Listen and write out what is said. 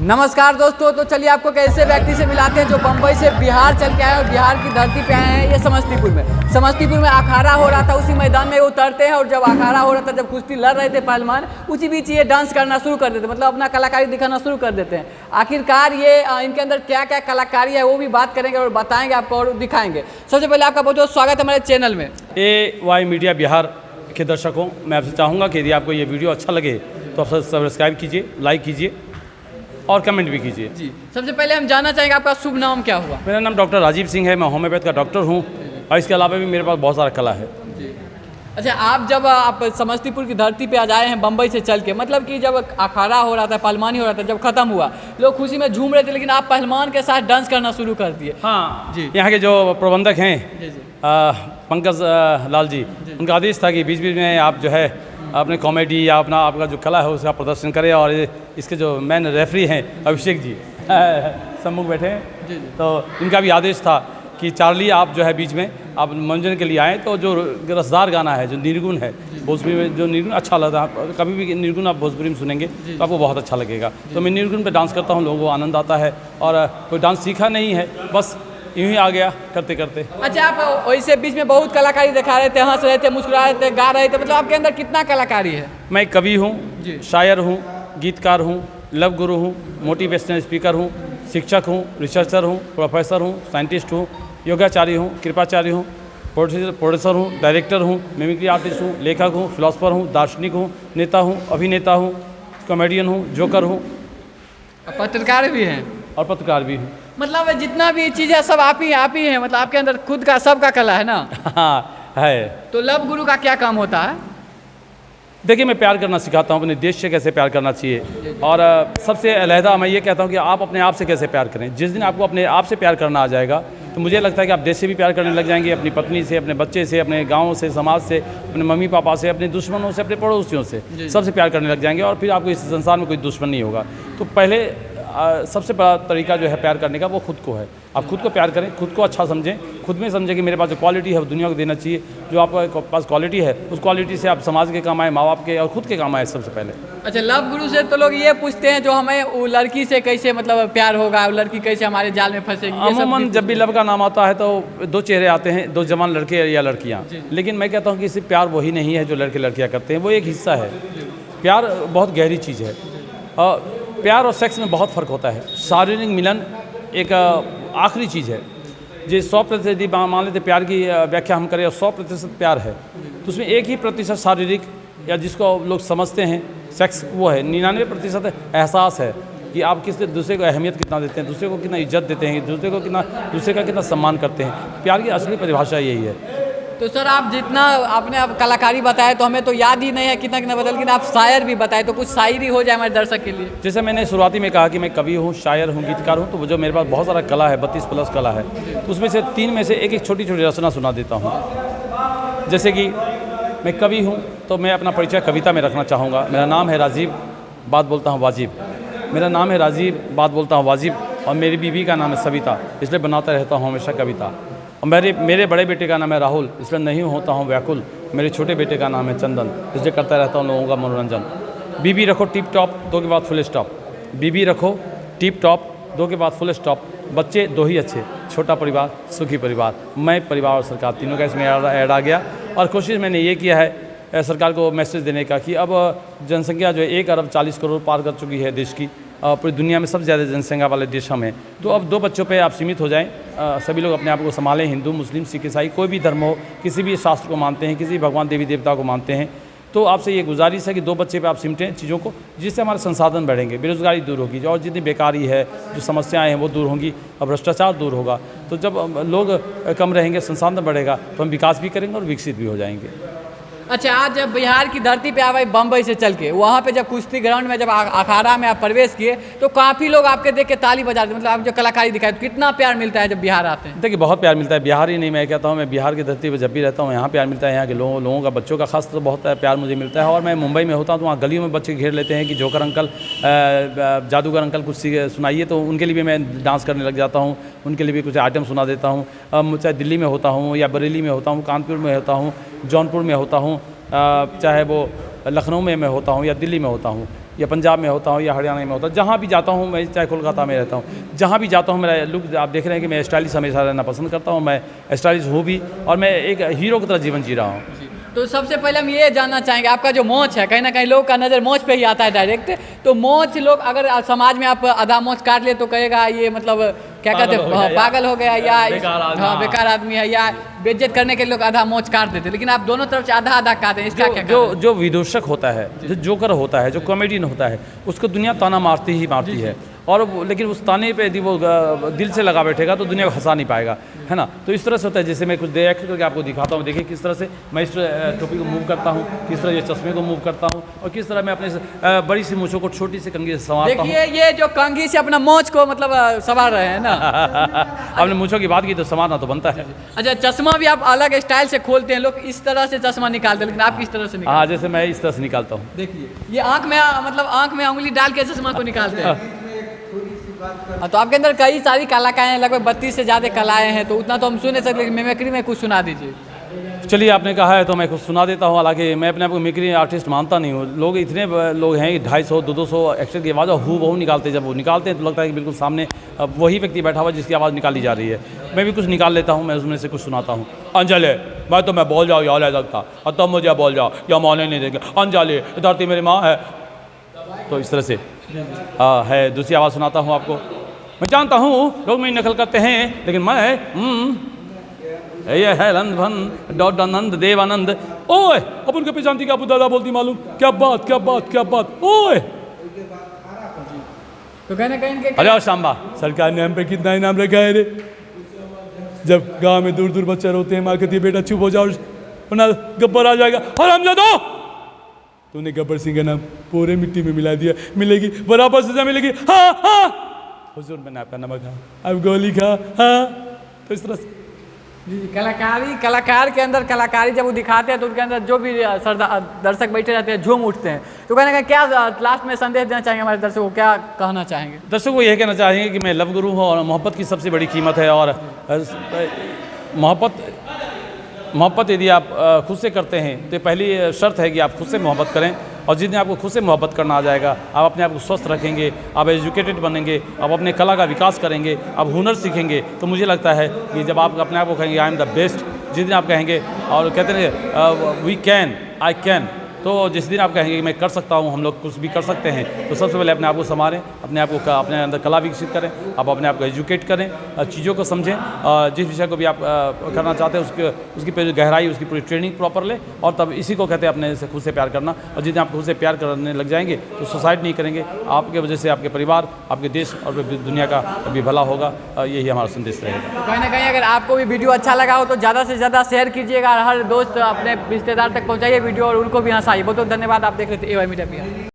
नमस्कार दोस्तों, तो चलिए आपको कैसे व्यक्ति से मिलाते हैं जो बम्बई से बिहार चल के आए और बिहार की धरती पे आए हैं। ये समस्तीपुर में अखाड़ा हो रहा था, उसी मैदान में वो उतरते हैं और जब अखाड़ा हो रहा था, जब कुश्ती लड़ रहे थे पहलवान, उसी बीच ये डांस करना शुरू कर देते, मतलब अपना कलाकारी दिखाना शुरू कर देते हैं। आखिरकार ये इनके अंदर क्या क्या कलाकारी है वो भी बात करेंगे और बताएंगे आपको और दिखाएंगे। सबसे पहले आपका बहुत बहुत स्वागत है हमारे चैनल में। AY मीडिया बिहार के दर्शकों, मैं आपसे चाहूँगा कि यदि आपको ये वीडियो अच्छा लगे तो आप सब्सक्राइब कीजिए, लाइक कीजिए और कमेंट भी कीजिए। जी, सबसे पहले हम जानना चाहेंगे आपका शुभ नाम क्या हुआ? मेरा नाम डॉक्टर राजीव सिंह है, मैं होम्योपैथ का डॉक्टर हूँ और इसके अलावा भी मेरे पास बहुत सारा कला है। जी, अच्छा, आप समस्तीपुर की धरती पे आज आए हैं बम्बई से चल के, मतलब कि जब अखाड़ा हो रहा था, पहलवानी हो रहा था, जब खत्म हुआ लोग खुशी में झूम रहे थे, लेकिन आप पहलवान के साथ डांस करना शुरू कर दिए। हाँ जी, यहाँ के जो प्रबंधक हैं जी, पंकज लाल जी, उनका आदेश था कि बीच बीच में आप जो है अपने कॉमेडी या आपका जो कला है उसका प्रदर्शन करें। और इसके जो मेन रेफरी हैं अभिषेक जी सम्मुख बैठे हैं, तो इनका भी आदेश था कि चार्ली आप जो है बीच में आप मनोरंजन के लिए आएँ। तो जो रसदार गाना है, जो निर्गुण है भोजपुरी में, जो निर्गुण अच्छा लगता है, कभी भी निर्गुण आप भोजपुरी में सुनेंगे तो आपको बहुत अच्छा लगेगा। तो मैं निर्गुण पे डांस करता हूँ, लोगों को आनंद आता है और कोई डांस सीखा नहीं है, बस यूँ ही आ गया करते करते। अच्छा, आप वैसे बीच में बहुत कलाकारी दिखा रहे थे, हंस रहे थे, मुस्कुरा रहे थे, गा रहे थे, मतलब आपके अंदर कितना कलाकारी है? मैं कवि हूँ, शायर हूँ, गीतकार हूँ, लव गुरु हूँ, मोटिवेशनल स्पीकर हूँ, शिक्षक हूँ, रिसर्चर हूँ, प्रोफेसर हूँ, साइंटिस्ट हूँ, योगाचार्य हूँ, कृपाचार्य हूँ, प्रोड्यूसर हूँ, डायरेक्टर हूँ, मिमिक्री आर्टिस्ट हूँ, लेखक हूँ, फिलोसफर हूँ, दार्शनिक हूँ, नेता हूँ, अभिनेता हूँ, कॉमेडियन हूँ, जोकर हूँ, पत्रकार भी हैं और पत्रकार भी हूँ। मतलब जितना भी चीज़ है सब आप ही हैं, मतलब आपके अंदर खुद का सबका कला है ना? हाँ है। तो लव गुरु का क्या काम होता है? देखिए, मैं प्यार करना सिखाता हूँ, अपने देश से कैसे प्यार करना चाहिए। और सबसे अलहदा मैं ये कहता हूँ कि आप अपने आप से कैसे प्यार करें। जिस दिन आपको अपने आप से प्यार करना आ जाएगा तो मुझे लगता है कि आप देश से भी प्यार करने लग जाएंगे, अपनी पत्नी से, अपने बच्चे से, अपने गाँव से, समाज से, अपने मम्मी पापा से, अपने दुश्मनों से, अपने पड़ोसियों से, सबसे प्यार करने लग जाएंगे और फिर आपको इस संसार में कोई दुश्मन नहीं होगा। तो पहले सबसे बड़ा तरीका जो है प्यार करने का वो खुद को है। आप खुद को प्यार करें, खुद को अच्छा समझें, खुद में समझें कि मेरे पास जो क्वालिटी है वो दुनिया को देना चाहिए। जो आपके पास क्वालिटी है उस क्वालिटी से आप समाज के काम आए, माँ बाप के और खुद के काम आए सबसे पहले। अच्छा, लव गुरु से तो लोग ये पूछते हैं जो हमें वो लड़की से कैसे मतलब प्यार होगा, वो लड़की कैसे हमारे जाल में फंसेगी। अमूमन जब भी लव का नाम आता है तो दो चेहरे आते हैं, दो जवान लड़के या लड़कियाँ। लेकिन मैं कहता हूँ कि सिर्फ प्यार वही नहीं है जो लड़के लड़कियाँ करते हैं, वो एक हिस्सा है। प्यार बहुत गहरी चीज़ है और प्यार और सेक्स में बहुत फ़र्क होता है। शारीरिक मिलन एक आखिरी चीज़ है। जो 100% यदि मान लेते प्यार की व्याख्या हम करें और 100% प्यार है तो उसमें 1% शारीरिक या जिसको लोग समझते हैं सेक्स वो है। 99% एहसास है कि आप दूसरे को अहमियत कितना देते हैं, दूसरे को कितना इज्जत देते हैं, दूसरे का कितना सम्मान करते हैं। प्यार की असली परिभाषा यही है। तो सर, आप जितना आपने अब कलाकारी बताया तो हमें तो याद ही नहीं है कितना बदल, लेकिन आप शायर भी बताए तो कुछ शायरी हो जाए हमारे दर्शक के लिए। जैसे मैंने शुरुआती में कहा कि मैं कवि हूँ, शायर हूँ, गीतकार हूँ, तो जो मेरे पास बहुत सारा कला है, 32+ कला है, तो उसमें से 3 में से एक छोटी छोटी रचना सुना देता हूँ। जैसे कि मैं कवि हूँ तो मैं अपना परिचय कविता में रखना चाहूँगा। मेरा नाम है राजीव, बात बोलता हूँ वाजिब। मेरा नाम है राजीव, बात बोलता हूँ वाजिब, और मेरी बीवी का नाम है सविता, इसलिए बनाता रहता हूँ हमेशा कविता। और मेरे बड़े बेटे का नाम है राहुल, इसलिए नहीं होता हूँ व्याकुल। मेरे छोटे बेटे का नाम है चंदन, इसलिए करता रहता हूँ लोगों का मनोरंजन। बीबी रखो टिप टॉप, 2 के बाद फुल स्टॉप। बीबी रखो टिप टॉप, 2 के बाद फुल स्टॉप। बच्चे 2 ही अच्छे, छोटा परिवार सुखी परिवार। मैं, परिवार और सरकार, तीनों का इसमें ऐड आ गया। और कोशिश मैंने ये किया है सरकार को मैसेज देने का कि अब जनसंख्या जो है 1 अरब 40 करोड़ पार कर चुकी है देश की। पूरी दुनिया में सबसे ज़्यादा जनसंख्या वाले देश हम हैं। तो अब 2 बच्चों पे आप सीमित हो जाएं। सभी लोग अपने आप को संभालें, हिंदू, मुस्लिम, सिख, ईसाई, कोई भी धर्म हो, किसी भी शास्त्र को मानते हैं, किसी भी भगवान देवी देवता को मानते हैं। तो आपसे ये गुजारिश है कि 2 बच्चे पे आप सिमटें चीज़ों को, जिससे हमारे संसाधन बढ़ेंगे, बेरोजगारी दूर होगी और जितनी बेकारी है, जो समस्याएं हैं वो दूर होंगी और भ्रष्टाचार दूर होगा। तो जब लोग कम रहेंगे, संसाधन बढ़ेगा, तो हम विकास भी करेंगे और विकसित भी हो जाएंगे। अच्छा, आज जब बिहार की धरती पे आए बम्बई से चल के, वहाँ पे जब कुश्ती ग्राउंड में जब अखाड़ा में आप प्रवेश किए तो काफ़ी लोग आपके देख के ताली बजा रहे थे, मतलब आप जो कलाकारी दिखाए, तो कितना प्यार मिलता है जब बिहार आते हैं? देखिए, बहुत प्यार मिलता है। बिहार ही नहीं, मैं कहता हूँ, मैं बिहार की धरती पर जब भी रहता हूँ यहाँ प्यार मिलता है। यहाँ के लोगों का, बच्चों का खास तो बहुत प्यार मुझे मिलता है। और मैं मुंबई में होता हूँ तो वहाँ गलियों में बच्चे घेर लेते हैं कि जोकर अंकल, जादूगर अंकल कुछ सुनाइए, तो उनके लिए भी मैं डांस करने लग जाता हूँ, उनके लिए भी कुछ आइटम सुना देता हूँ। चाहे दिल्ली में होता हूँ या बरेली में होता हूँ, कानपुर में होता हूँ, जौनपुर में होता हूँ, चाहे वो लखनऊ में मैं होता हूँ या दिल्ली में होता हूँ, या पंजाब में होता हूँ या हरियाणा में होता हूँ, जहाँ भी जाता हूँ मैं, चाहे कोलकाता में रहता हूँ, जहाँ भी जाता हूँ मेरा लुक आप देख रहे हैं कि मैं स्टाइलिश हमेशा रहना पसंद करता हूँ। मैं स्टाइलिश हूँ भी और मैं एक हीरो की तरह जीवन जी रहा हूँ। तो सबसे पहले हम ये जानना चाहेंगे, आपका जो मोच है, कहीं ना कहीं लोग का नज़र मोच पे ही आता है डायरेक्ट। तो मोच लोग अगर समाज में आप आधा मोच काट ले तो कहेगा ये मतलब क्या कहते हैं, पागल हो गया या हाँ बेकार आदमी है, या बेइज्जत करने के लिए लोग आधा मोच काट देते हैं। लेकिन आप दोनों तरफ से आधा आधा काटते हैं, इसका क्या जो विदूषक होता है, जो जोकर होता है, जो कॉमेडियन होता है, उसको दुनिया ताना मारती ही मारती है। और लेकिन उस ताने पे यदि वो दिल से लगा बैठेगा तो दुनिया को हंसा नहीं पाएगा, है ना। तो इस तरह से होता है। जैसे मैं कुछ एक्ट करके आपको दिखाता हूँ, देखिए किस तरह से मैं इस टोपी को मूव करता हूँ, किस तरह ये चश्मे को मूव करता हूँ, और किस तरह मैं अपने बड़ी सी मूँछों को छोटी सी कंघी से संवारता हूँ। देखिए ये जो कंघी से अपना मोच को मतलब संवार रहे हैं ना। आपने मूँछों की बात की तो संवारना तो बनता है। अच्छा, चश्मा भी आप अलग स्टाइल से खोलते हैं, लोग इस तरह से चश्मा निकालते हैं, लेकिन आप किस तरह से निकालते हाँ, जैसे मैं इस तरह से निकालता हूँ। देखिए ये आँख में मतलब आँख में उंगली डाल के चश्मा को निकालते हैं। तो आपके अंदर कई सारी कलाएं हैं, लगभग 32 से ज़्यादा कलाएं हैं, तो उतना तो हम सुन नहीं सकते, लेकिन मिमिक्री में कुछ सुना दीजिए। चलिए, आपने कहा है तो मैं कुछ सुना देता हूँ। हालांकि मैं अपने आप को मिमिक्री आर्टिस्ट मानता नहीं हूँ। लोग इतने लोग हैं 250-200 एक्टर की आवाज़ हू बहू निकालते हैं। जब वो निकालते हैं तो लगता है कि बिल्कुल सामने वही व्यक्ति बैठा हुआ जिसकी आवाज़ निकाली जा रही है। मैं भी कुछ निकाल लेता हूँ, मैं उसमें से कुछ सुनाता हूँ। अंजलि मैं बोल जाओ या ले सकता, और तुम मुझे बोल जाओ या मौने नहीं देंगे। अंजलि धरती मेरी माँ है। तो इस तरह से है। दूसरी आवाज़ सुनाता हूँ आपको। मैं जानता हूँ लोग मेरी नकल करते हैं, लेकिन मैं ये है नंद देवानंद। ओए अपन के पहचानती क्या दादा बोलती मालूम, क्या बात क्या बात क्या बात। ओए तो कहना कहीं अरे सांबा, सरकार ने हम पे कितना इनाम रखा है रे। जब गांव में दूर दूर बच्चे रोते हैं, माँ कहती है बेटा चुप हो जाओ वरना गब्बर आ जाएगा। और हम जा दो, तूने गब्बर सिंह का नाम पूरे मिट्टी में मिला दिया। मिलेगी बराबर सजा मिलेगी। हाँ हाँ हुजूर, मैंने आपका नमक खा, अब गोली खा। हाँ, तो इस तरह से कलाकार के अंदर कलाकारी जब वो दिखाते हैं तो उनके अंदर जो भी दर्शक बैठे रहते हैं झूम उठते हैं। तो कहने का क्या लास्ट में संदेश देना चाहेंगे हमारे दर्शकों को, क्या कहना चाहेंगे? दर्शकों को यह कहना चाहेंगे कि मैं लव गुरु हूँ और मोहब्बत की सबसे बड़ी कीमत है। और मोहब्बत यदि आप खुद से करते हैं तो पहली शर्त है कि आप खुद से मोहब्बत करें। और जिस दिन आपको खुद से मोहब्बत करना आ जाएगा, आप अपने आप को स्वस्थ रखेंगे, आप एजुकेटेड बनेंगे, आप अपने कला का विकास करेंगे, आप हुनर सीखेंगे। तो मुझे लगता है कि जब आप अपने आप को कहेंगे आई एम द बेस्ट, जिस दिन आप कहेंगे और कहते हैं वी कैन, आई कैन, तो जिस दिन आप कहेंगे कि मैं कर सकता हूँ, हम लोग कुछ भी कर सकते हैं, तो सबसे पहले अपने आप को संवारें, अपने आप को अपने अंदर कला विकसित करें, आप अपने आप को एजुकेट करें, चीज़ों को समझें, जिस विषय को भी आप करना चाहते हैं उसकी पूरी गहराई, उसकी पूरी ट्रेनिंग प्रॉपर लें। और तब इसी को कहते हैं अपने से खुद से प्यार करना। और जिस दिन आप खुद से प्यार करने लग जाएंगे तो सुसाइड नहीं करेंगे। आपके वजह से आपके परिवार, आपके देश और दुनिया का भी भला होगा। यही हमारा संदेश रहेगा। कहीं ना कहीं अगर आपको भी वीडियो अच्छा लगा हो तो ज़्यादा से ज़्यादा शेयर कीजिएगा, हर दोस्त अपने रिश्तेदार तक पहुँचाइए वीडियो और उनको भी हंसाइए। बहुत बहुत धन्यवाद। आप देख रहे थे AY मीडिया।